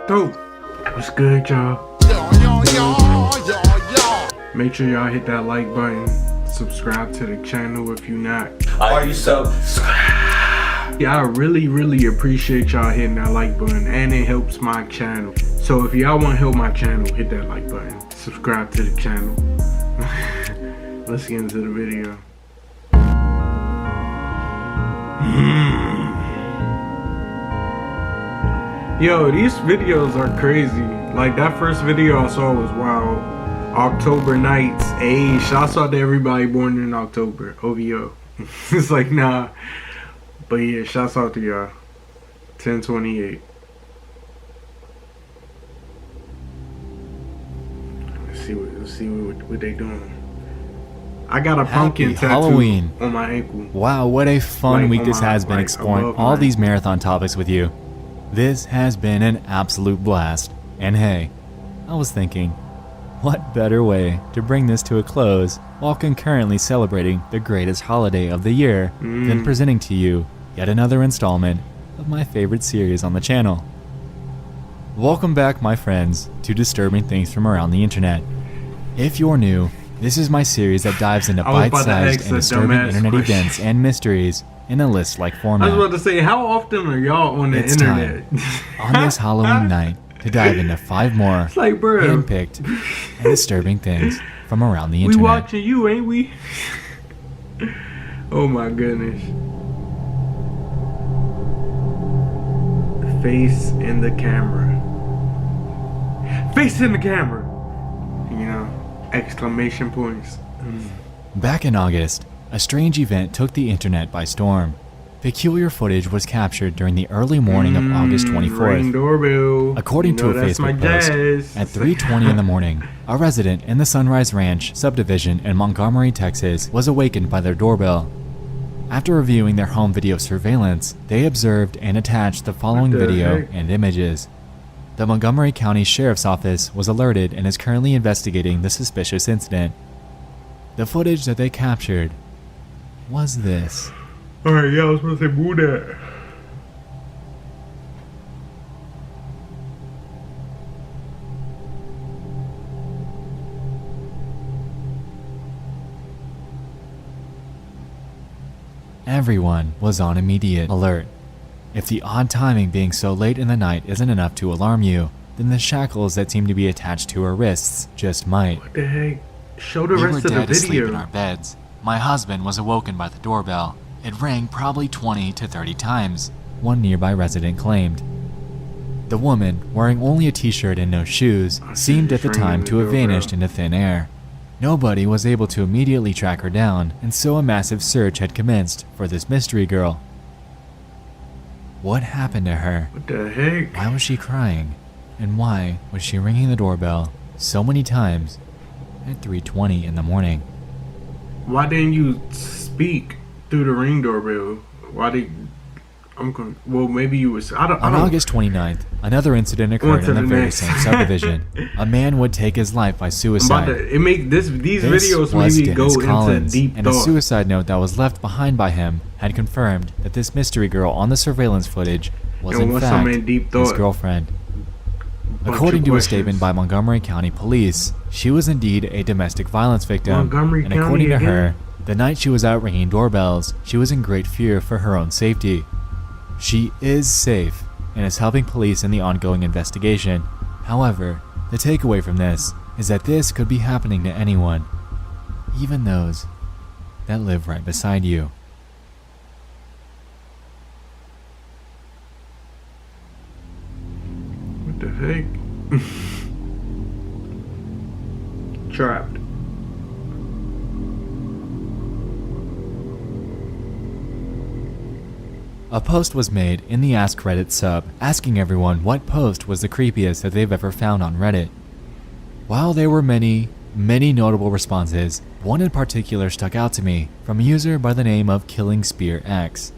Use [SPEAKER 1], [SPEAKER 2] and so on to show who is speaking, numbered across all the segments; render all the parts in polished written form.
[SPEAKER 1] Dope. What's good, y'all? Make sure y'all hit that like button. Subscribe to the channel if you not.
[SPEAKER 2] Are you subscribed?
[SPEAKER 1] Yeah, I really appreciate y'all hitting that like button, and it helps my channel. So if y'all want to help my channel, hit that like button. Subscribe to the channel. Let's get into the video. Yo, these videos are crazy. Like that first video I saw was wild. October nights. Hey, shouts out to everybody born in October. OVO. It's like, nah. But yeah, shouts out to y'all. 1028. Let's see what they doing. I got a pumpkin tattoo
[SPEAKER 3] Halloween
[SPEAKER 1] on my ankle.
[SPEAKER 3] Wow, what a fun week this has been, exploring all these
[SPEAKER 1] marathon
[SPEAKER 3] marathon topics with you. This has been an absolute blast. And hey, I was thinking, what better way to bring this to a close while concurrently celebrating the greatest holiday of the year than presenting to you yet another installment of my favorite series on the channel. Welcome back, my friends, to Disturbing Things from Around the Internet. If you're new, this is my series that dives into bite-sized and disturbing internet events and mysteries in a list-like format.
[SPEAKER 1] I was about to say, how often are y'all on the internet?
[SPEAKER 3] On this Halloween night to dive into 5 more
[SPEAKER 1] like,
[SPEAKER 3] hand-picked and disturbing things from around the internet.
[SPEAKER 1] We watching you, ain't we? Oh my goodness. Face in the camera. Face in the camera. You know, exclamation points.
[SPEAKER 3] Back in August, a strange event took the internet by storm. Peculiar footage was captured during the early morning of August 24th.
[SPEAKER 1] Ring doorbell.
[SPEAKER 3] According to a Facebook post, at 3:20 in the morning, a resident in the Sunrise Ranch subdivision in Montgomery, Texas, was awakened by their doorbell. After reviewing their home video surveillance, they observed and attached the following video and images. The Montgomery County Sheriff's Office was alerted and is currently investigating the suspicious incident. The footage that they captured was this.
[SPEAKER 1] Alright, yeah, I was supposed to say boo that.
[SPEAKER 3] Everyone was on immediate alert. If the odd timing being so late in the night isn't enough to alarm you, then the shackles that seem to be attached to her wrists just might.
[SPEAKER 1] What the heck? Show the rest of the
[SPEAKER 3] We were dead asleep in
[SPEAKER 1] video.
[SPEAKER 3] our beds. My husband was awoken by the doorbell. It rang probably 20 to 30 times, one nearby resident claimed. The woman, wearing only a t-shirt and no shoes, seemed at the time to have vanished into thin air. Nobody was able to immediately track her down, and so a massive search had commenced for this mystery girl. What happened to her?
[SPEAKER 1] What the heck?
[SPEAKER 3] Why was she crying? And why was she ringing the doorbell so many times at 3:20 in the morning?
[SPEAKER 1] Why didn't you speak through the ring doorbell? Why did... well, maybe you was...
[SPEAKER 3] On August 29th, another incident occurred in the very same subdivision. A man would take his life by suicide.
[SPEAKER 1] These videos
[SPEAKER 3] was
[SPEAKER 1] maybe go
[SPEAKER 3] Dennis
[SPEAKER 1] into
[SPEAKER 3] Collins,
[SPEAKER 1] deep
[SPEAKER 3] and
[SPEAKER 1] thought.
[SPEAKER 3] a suicide note that was left behind by him had confirmed that this mystery girl on the surveillance footage was in fact his girlfriend. According to a statement by Montgomery County Police, she was indeed a domestic violence victim, and according to her, the night she was out ringing doorbells, she was in great fear for her own safety. She is safe and is helping police in the ongoing investigation. However, the takeaway from this is that this could be happening to anyone, even those that live right beside you.
[SPEAKER 1] What the heck? Trapped.
[SPEAKER 3] A post was made in the Ask Reddit sub asking everyone what post was the creepiest that they've ever found on Reddit. While there were many notable responses, one in particular stuck out to me from a user by the name of Killing Spear X.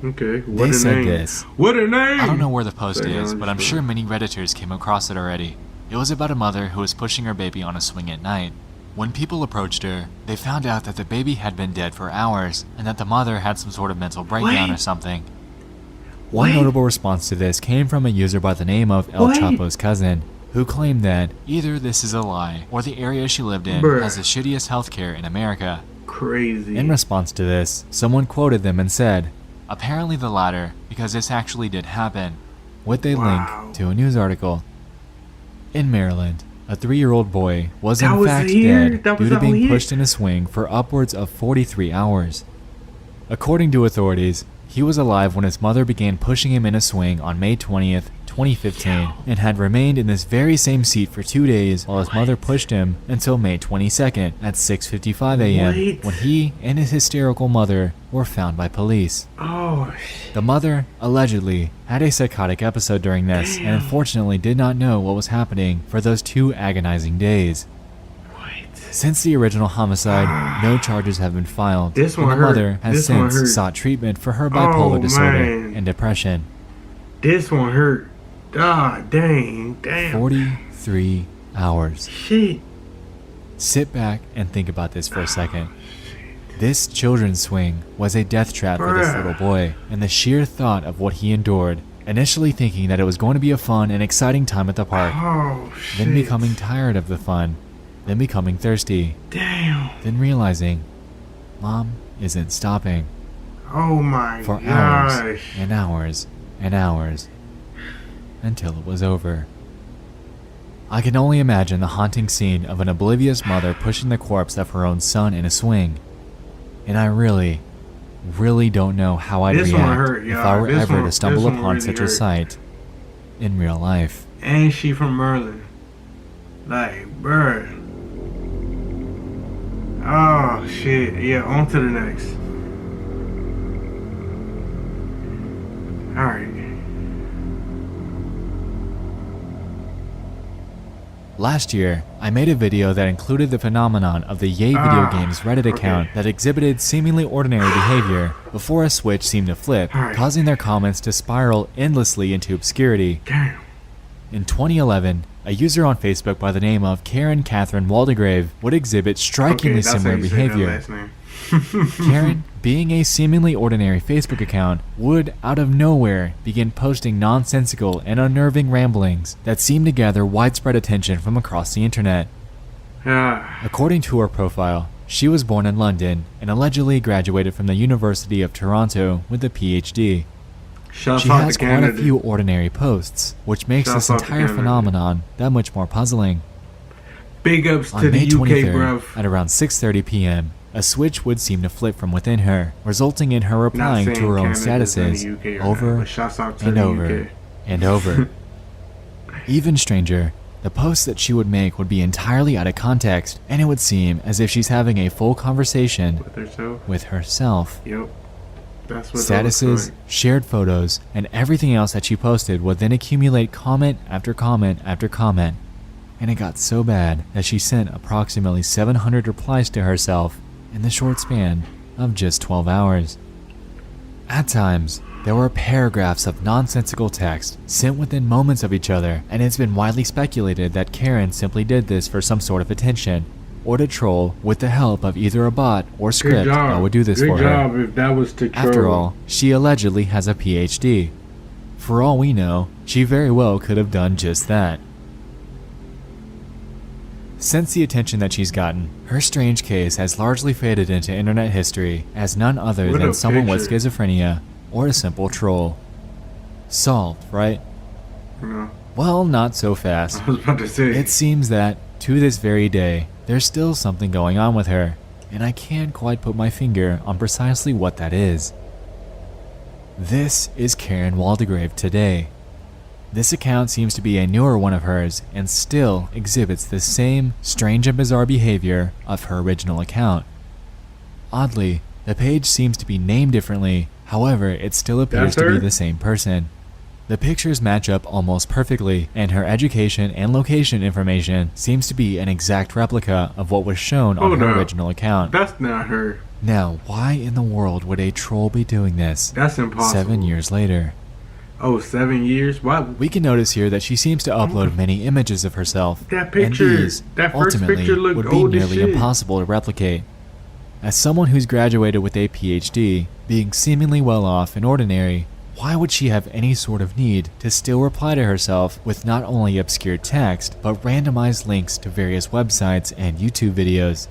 [SPEAKER 1] Okay,
[SPEAKER 3] They said this.
[SPEAKER 1] What a name!
[SPEAKER 3] I don't know where the post is, but I'm sure many Redditors came across it already. It was about a mother who was pushing her baby on a swing at night. When people approached her, they found out that the baby had been dead for hours and that the mother had some sort of mental breakdown or something. One notable response to this came from a user by the name of El Chapo's cousin, who claimed that either this is a lie or the area she lived in has the shittiest healthcare in America.
[SPEAKER 1] Crazy.
[SPEAKER 3] In response to this, someone quoted them and said, "Apparently the latter, because this actually did happen," with a link to a news article. In Maryland, a 3-year-old boy was in fact dead due to being pushed in a swing for upwards of 43 hours. According to authorities, he was alive when his mother began pushing him in a swing on May 20th, 2015, and had remained in this very same seat for 2 days while his mother pushed him until May 22nd at 6:55 a.m. when he and his hysterical mother were found by police.
[SPEAKER 1] Oh,
[SPEAKER 3] the mother, allegedly, had a psychotic episode during this and unfortunately did not know what was happening for those 2 agonizing days. Since the original homicide, no charges have been filed, and the mother has since sought treatment for her bipolar disorder and depression.
[SPEAKER 1] This one hurt. Ah, damn.
[SPEAKER 3] 43 hours.
[SPEAKER 1] Shit.
[SPEAKER 3] Sit back and think about this for a second. This children's swing was a death trap for this little boy, and the sheer thought of what he endured, initially thinking that it was going to be a fun and exciting time at the park, then becoming tired of the fun, then becoming thirsty, then realizing Mom isn't stopping.
[SPEAKER 1] Oh my
[SPEAKER 3] for hours and hours and hours until it was over. I can only imagine the haunting scene of an oblivious mother pushing the corpse of her own son in a swing, and I really don't know how I'd react if I were ever to stumble upon such a sight in real life.
[SPEAKER 1] And she from Maryland. Like, bruh. Oh shit. Yeah, on to the next. Alright.
[SPEAKER 3] Last year, I made a video that included the phenomenon of the Yay Video Games Reddit account that exhibited seemingly ordinary behavior before a switch seemed to flip, causing their comments to spiral endlessly into obscurity.
[SPEAKER 1] Damn.
[SPEAKER 3] In 2011, a user on Facebook by the name of Karen Catherine Waldegrave would exhibit strikingly similar behavior. Karen, being a seemingly ordinary Facebook account, would, out of nowhere, begin posting nonsensical and unnerving ramblings that seemed to gather widespread attention from across the internet. According to her profile, she was born in London and allegedly graduated from the University of Toronto with a PhD. She has quite a few ordinary posts, which makes this entire phenomenon that much more puzzling.
[SPEAKER 1] Big ups
[SPEAKER 3] on
[SPEAKER 1] to
[SPEAKER 3] May
[SPEAKER 1] the UK,
[SPEAKER 3] 23rd,
[SPEAKER 1] bruv.
[SPEAKER 3] At around 6:30 p.m., a switch would seem to flip from within her, resulting in her replying to her own statuses over and over and over. Even stranger, the posts that she would make would be entirely out of context, and it would seem as if she's having a full conversation with herself.
[SPEAKER 1] Yep. That's what
[SPEAKER 3] statuses, shared photos, and everything else that she posted would then accumulate comment after comment after comment. And it got so bad that she sent approximately 700 replies to herself in the short span of just 12 hours. At times, there were paragraphs of nonsensical text sent within moments of each other, and it's been widely speculated that Karen simply did this for some sort of attention, or to troll with the help of either a bot or script that would do this for her.
[SPEAKER 1] Good job if that was to troll.
[SPEAKER 3] After all, she allegedly has a PhD. For all we know, she very well could have done just that. Since the attention that she's gotten, her strange case has largely faded into internet history as none other than someone with schizophrenia or a simple troll. Solved, right?
[SPEAKER 1] No.
[SPEAKER 3] Well, not so fast.
[SPEAKER 1] I was about to say.
[SPEAKER 3] It seems that, to this very day, there's still something going on with her, and I can't quite put my finger on precisely what that is. This is Karen Waldegrave today. This account seems to be a newer one of hers and still exhibits the same strange and bizarre behavior of her original account. Oddly, the page seems to be named differently, however, it still appears to be the same person. The pictures match up almost perfectly, and her education and location information seems to be an exact replica of what was shown on her original account.
[SPEAKER 1] That's not her.
[SPEAKER 3] Now, why in the world would a troll be doing this?
[SPEAKER 1] That's impossible.
[SPEAKER 3] 7 years later.
[SPEAKER 1] Oh, 7 years? Why?
[SPEAKER 3] We can notice here that she seems to upload many images of herself,
[SPEAKER 1] that picture,
[SPEAKER 3] and these,
[SPEAKER 1] that first
[SPEAKER 3] ultimately,
[SPEAKER 1] picture looked
[SPEAKER 3] would be
[SPEAKER 1] old as
[SPEAKER 3] nearly
[SPEAKER 1] shit.
[SPEAKER 3] impossible to replicate. As someone who's graduated with a PhD, being seemingly well off and ordinary, why would she have any sort of need to still reply to herself with not only obscure text, but randomized links to various websites and YouTube videos?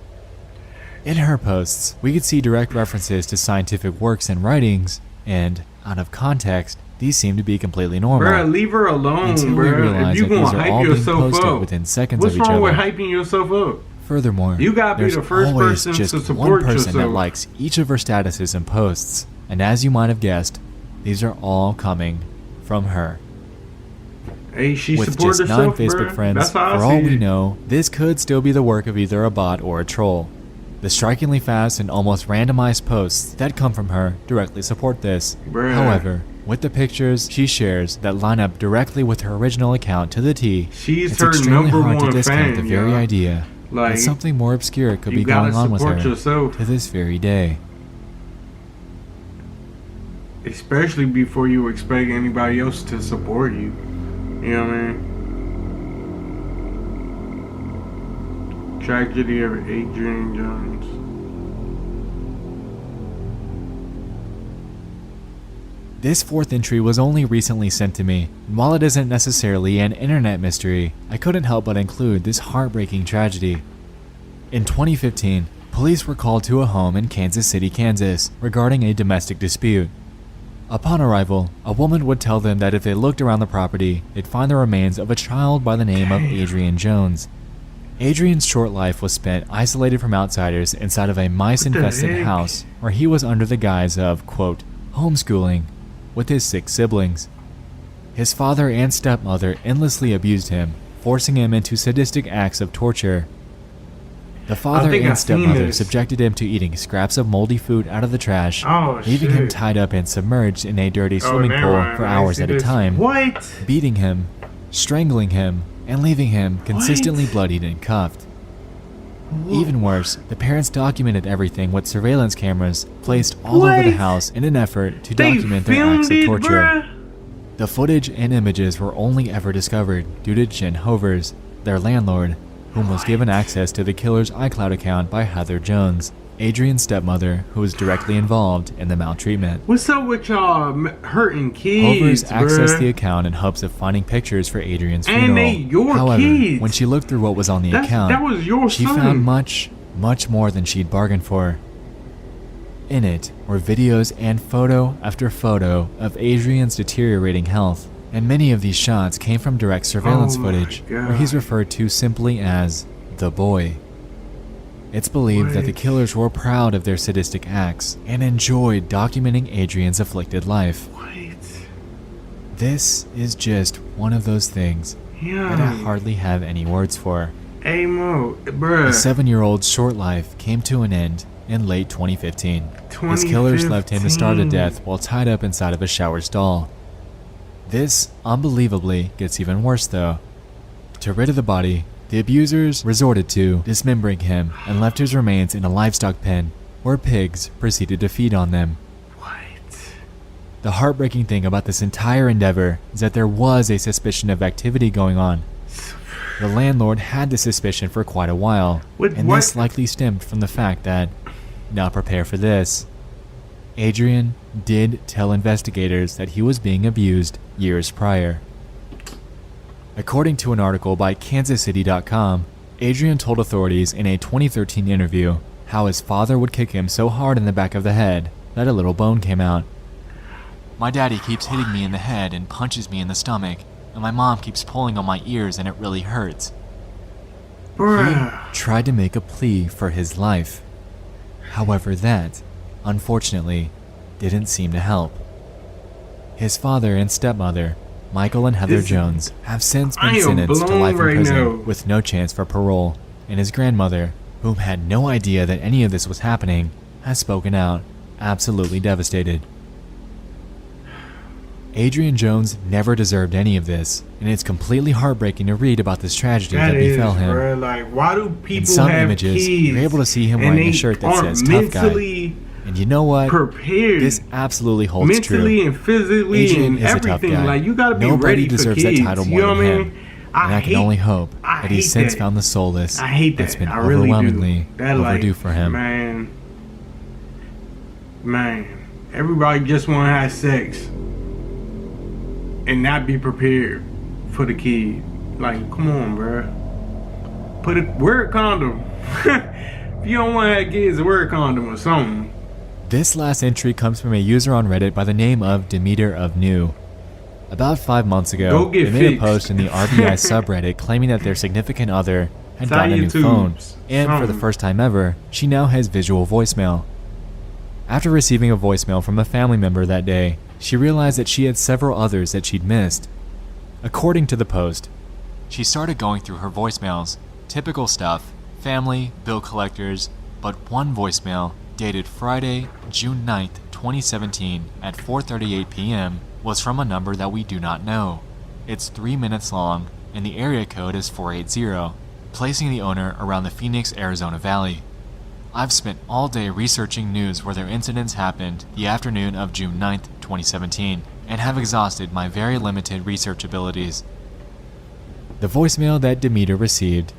[SPEAKER 3] In her posts, we could see direct references to scientific works and writings, and, out of context, these seem to be completely normal.
[SPEAKER 1] Bruh, leave her alone,
[SPEAKER 3] until we realize
[SPEAKER 1] if you
[SPEAKER 3] that these
[SPEAKER 1] gonna
[SPEAKER 3] are
[SPEAKER 1] hype
[SPEAKER 3] all being
[SPEAKER 1] yourself
[SPEAKER 3] posted
[SPEAKER 1] up,
[SPEAKER 3] within seconds
[SPEAKER 1] what's
[SPEAKER 3] of each
[SPEAKER 1] wrong
[SPEAKER 3] other.
[SPEAKER 1] with hyping yourself up?
[SPEAKER 3] Furthermore,
[SPEAKER 1] You gotta be
[SPEAKER 3] there's
[SPEAKER 1] the first
[SPEAKER 3] always
[SPEAKER 1] person
[SPEAKER 3] just
[SPEAKER 1] to
[SPEAKER 3] one
[SPEAKER 1] support
[SPEAKER 3] person that
[SPEAKER 1] yourself.
[SPEAKER 3] likes each of her statuses and posts, and as you might have guessed, these are all coming from her.
[SPEAKER 1] Hey, she
[SPEAKER 3] With
[SPEAKER 1] supported
[SPEAKER 3] just 9
[SPEAKER 1] herself,
[SPEAKER 3] Facebook
[SPEAKER 1] bruh.
[SPEAKER 3] friends,
[SPEAKER 1] That's how I
[SPEAKER 3] for all
[SPEAKER 1] see
[SPEAKER 3] we
[SPEAKER 1] it.
[SPEAKER 3] know, this could still be the work of either a bot or a troll. The strikingly fast and almost randomized posts that come from her directly support this.
[SPEAKER 1] Bruh.
[SPEAKER 3] However, with the pictures she shares that line up directly with her original account to the T,
[SPEAKER 1] She's
[SPEAKER 3] it's
[SPEAKER 1] her
[SPEAKER 3] extremely
[SPEAKER 1] number
[SPEAKER 3] hard to
[SPEAKER 1] one
[SPEAKER 3] discount the
[SPEAKER 1] fan,
[SPEAKER 3] very
[SPEAKER 1] yo.
[SPEAKER 3] idea
[SPEAKER 1] Like,
[SPEAKER 3] that something more obscure could
[SPEAKER 1] you
[SPEAKER 3] be
[SPEAKER 1] gotta
[SPEAKER 3] going on with her
[SPEAKER 1] support yourself.
[SPEAKER 3] to this very day.
[SPEAKER 1] Especially before you expect anybody else to support you. You know what I mean? Tragedy of Adrien Jones.
[SPEAKER 3] This 4th entry was only recently sent to me, and while it isn't necessarily an internet mystery, I couldn't help but include this heartbreaking tragedy. In 2015, police were called to a home in Kansas City, Kansas, regarding a domestic dispute. Upon arrival, a woman would tell them that if they looked around the property, they'd find the remains of a child by the name of Adrien Jones. Adrien's short life was spent isolated from outsiders inside of a mice-infested house where he was under the guise of, quote, homeschooling, with his 6 siblings. His father and stepmother endlessly abused him, forcing him into sadistic acts of torture. The father and stepmother subjected him to eating scraps of moldy food out of the trash, leaving him tied up and submerged in a dirty swimming pool for hours at a time, beating him, strangling him, and leaving him consistently bloodied and cuffed. Even worse, the parents documented everything with surveillance cameras placed all over the house in an effort to document their acts of torture. The footage and images were only ever discovered due to Jen Hovers, their landlord, whom was given access to the killer's iCloud account by Heather Jones, Adrien's stepmother, who was directly involved in the maltreatment.
[SPEAKER 1] What's up with y'all hurting kids,
[SPEAKER 3] Hovers accessed the account in hopes of finding pictures for Adrien's funeral.
[SPEAKER 1] And they your
[SPEAKER 3] However,
[SPEAKER 1] kids.
[SPEAKER 3] when she looked through what was on the account,
[SPEAKER 1] that was your
[SPEAKER 3] she
[SPEAKER 1] son.
[SPEAKER 3] found much, much more than she'd bargained for. In it were videos and photo after photo of Adrien's deteriorating health, and many of these shots came from direct surveillance footage, where he's referred to simply as the boy. It's believed that the killers were proud of their sadistic acts and enjoyed documenting Adrien's afflicted life. This is just one of those things that I hardly have any words for.
[SPEAKER 1] Hey Mo, bruh.
[SPEAKER 3] The 7-year-old's short life came to an end in late 2015. His killers left him to starve to death while tied up inside of a shower stall. This, unbelievably, gets even worse though. To rid of the body, the abusers resorted to dismembering him and left his remains in a livestock pen, where pigs proceeded to feed on them. The heartbreaking thing about this entire endeavor is that there was a suspicion of activity going on. The landlord had the suspicion for quite a while, and this likely stemmed from the fact that, now prepare for this, Adrien did tell investigators that he was being abused years prior. According to an article by KansasCity.com, Adrien told authorities in a 2013 interview how his father would kick him so hard in the back of the head that a little bone came out. My daddy keeps hitting me in the head and punches me in the stomach, and my mom keeps pulling on my ears and it really hurts. He tried to make a plea for his life. However, that, unfortunately, didn't seem to help. His father and stepmother, Michael and Heather Jones, have since been sentenced to life in prison with no chance for parole, and his grandmother, whom had no idea that any of this was happening, has spoken out, absolutely devastated. Adrien Jones never deserved any of this, and it's completely heartbreaking to read about this tragedy that befell him.
[SPEAKER 1] Bruh, like, why do people
[SPEAKER 3] in some
[SPEAKER 1] have
[SPEAKER 3] images,
[SPEAKER 1] kids
[SPEAKER 3] you're able to see him wearing a shirt that says tough guy. And you know what?
[SPEAKER 1] Prepared.
[SPEAKER 3] This absolutely holds
[SPEAKER 1] mentally
[SPEAKER 3] true.
[SPEAKER 1] And physically
[SPEAKER 3] Adrien
[SPEAKER 1] and
[SPEAKER 3] is
[SPEAKER 1] everything.
[SPEAKER 3] a tough guy.
[SPEAKER 1] Like, you gotta be
[SPEAKER 3] Nobody
[SPEAKER 1] ready
[SPEAKER 3] deserves
[SPEAKER 1] for kids.
[SPEAKER 3] that title more than him. And I can only hope that he's since found the solace that's been overwhelmingly overdue for him.
[SPEAKER 1] Man, everybody just want to have sex. and not be prepared for the kid. Like, come on, bro. Wear a condom. If you don't want to have kids, wear a condom or something.
[SPEAKER 3] This last entry comes from a user on Reddit by the name of Demeter of New. About 5 months ago, they made a post in the RBI subreddit claiming that their significant other had gotten a new phone, and for the first time ever, she now has visual voicemail. After receiving a voicemail from a family member that day, she realized that she had several others that she'd missed. According to the post, she started going through her voicemails, typical stuff, family, bill collectors, but one voicemail, dated Friday, June 9th, 2017 at 4:38 p.m., was from a number that we do not know. It's 3 minutes long, and the area code is 480, placing the owner around the Phoenix, Arizona Valley. I've spent all day researching news where their incidents happened the afternoon of June 9th, 2017, and have exhausted my very limited research abilities. The voicemail that Demeter received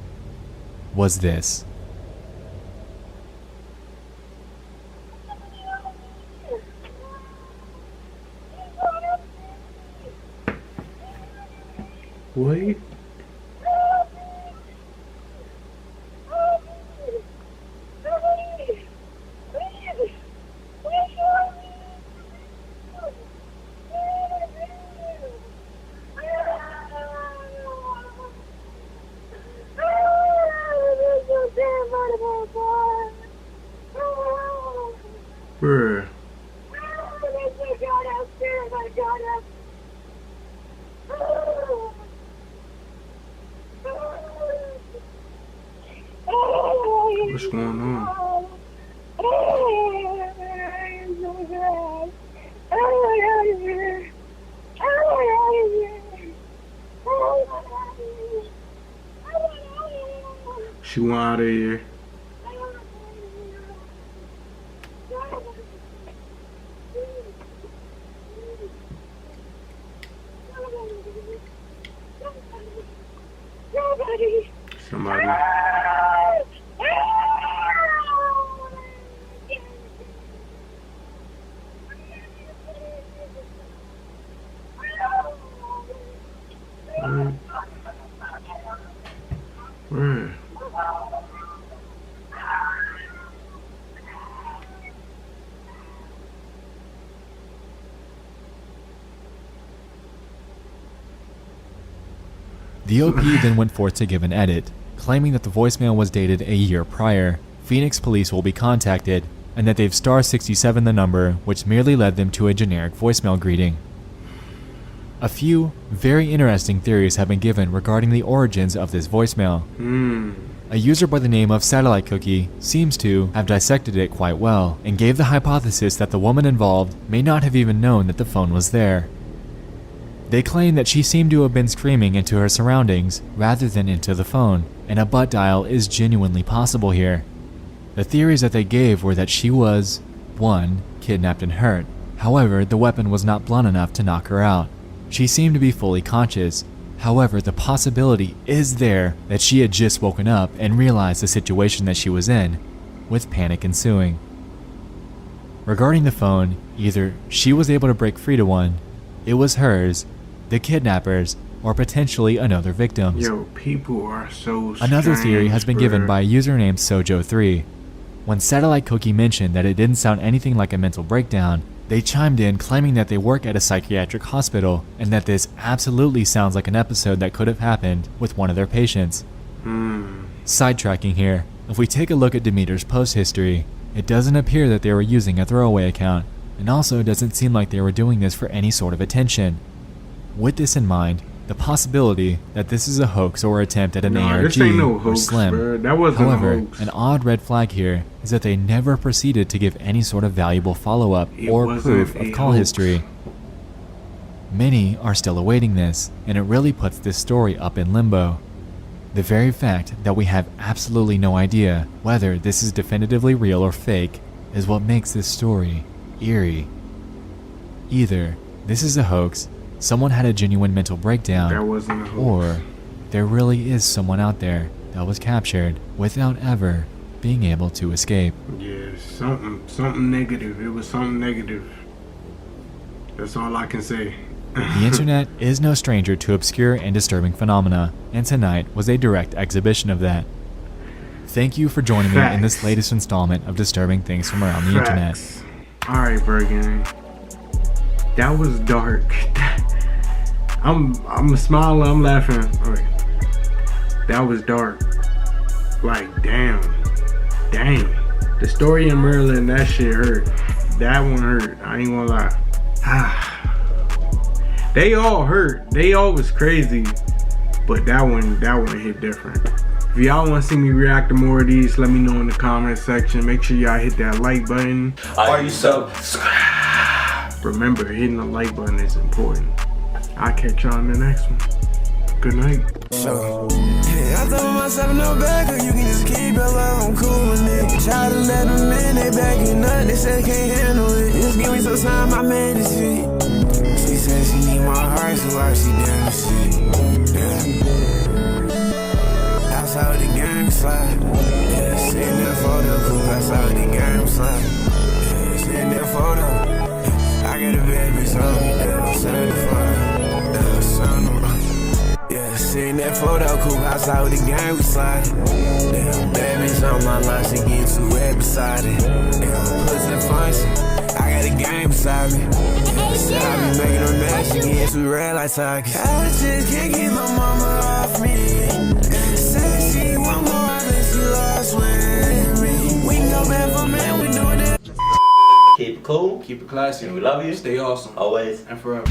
[SPEAKER 3] was this.
[SPEAKER 1] Wait. Bruh. What's going on? She went out of here. Somebody. Where?
[SPEAKER 3] The OP then went forth to give an edit, claiming that the voicemail was dated a year prior. Phoenix police will be contacted, and that they've *67 the number, which merely led them to a generic voicemail greeting. A few very interesting theories have been given regarding the origins of this voicemail. A user by the name of Satellite Cookie seems to have dissected it quite well, and gave the hypothesis that the woman involved may not have even known that the phone was there. They claim that she seemed to have been screaming into her surroundings rather than into the phone, and a butt dial is genuinely possible here. The theories that they gave were that she was 1. Kidnapped and hurt. However, the weapon was not blunt enough to knock her out. She seemed to be fully conscious. However, the possibility is there that she had just woken up and realized the situation that she was in, with panic ensuing. Regarding the phone, either she was able to break free to one, it was hers, the kidnappers, or potentially another victim's.
[SPEAKER 1] Yo, people are so strange.
[SPEAKER 3] Another theory has been given by a user named Sojo3. When Satellite Cookie mentioned that it didn't sound anything like a mental breakdown, they chimed in claiming that they work at a psychiatric hospital and that this absolutely sounds like an episode that could have happened with one of their patients. Sidetracking here, if we take a look at Demeter's post history, it doesn't appear that they were using a throwaway account, and also doesn't seem like they were doing this for any sort of attention. With this in mind, the possibility that this is a hoax or attempt at an ARG are slim.
[SPEAKER 1] That wasn't
[SPEAKER 3] However,
[SPEAKER 1] a hoax.
[SPEAKER 3] an odd red flag here is that they never proceeded to give any sort of valuable follow-up or proof of call history. Many are still awaiting this, and it really puts this story up in limbo. The very fact that we have absolutely no idea whether this is definitively real or fake is what makes this story eerie. Either this is a hoax, someone had a genuine mental breakdown,
[SPEAKER 1] That wasn't a hoax.
[SPEAKER 3] or there really is someone out there that was captured without ever being able to escape.
[SPEAKER 1] Yeah, something negative. It was something negative. That's all I can say.
[SPEAKER 3] The internet is no stranger to obscure and disturbing phenomena, and tonight was a direct exhibition of that. Thank you for joining me in this latest installment of Disturbing Things from Around the Internet.
[SPEAKER 1] Alright, Bergen. That was dark. I'm smiling, I'm laughing. Alright. That was dark. Like, damn. The story in Maryland, that shit hurt. That one hurt. I ain't gonna lie. They all hurt. They all was crazy. But that one hit different. If y'all want to see me react to more of these, let me know in the comment section. Make sure y'all hit that like button.
[SPEAKER 2] Are you subscribed?
[SPEAKER 1] Remember, hitting the like button is important. I'll catch y'all in the next one. Good night.
[SPEAKER 4] I throw myself no bagger, you can just keep your love, I'm cool with it. Try to let them in, they backing up, they say can't handle it. Just give me some time, I made it see. She said she need my heart, so why she down the shit? Yeah. That's how the game slide. Yeah, sitting there photo, cool, that's how the game slide. Yeah, sitting there photo. I got a bad bitch on me, yeah, I'm 75. Yeah, sitting that photo, cool, outside with the gang, we sliding. Damn, bad bitch on my line, she getting too wet beside it. Damn, pussy function, I got a game beside me. Yeah, shit, I be making her mad, she getting too red like Takis. I just can't get my mama off me. Said she want more, I think she lost with me. We can go back for man, we doing that.
[SPEAKER 2] Keep it cool.
[SPEAKER 1] Keep it classy.
[SPEAKER 2] We love you.
[SPEAKER 1] Stay awesome.
[SPEAKER 2] Always.
[SPEAKER 1] And forever.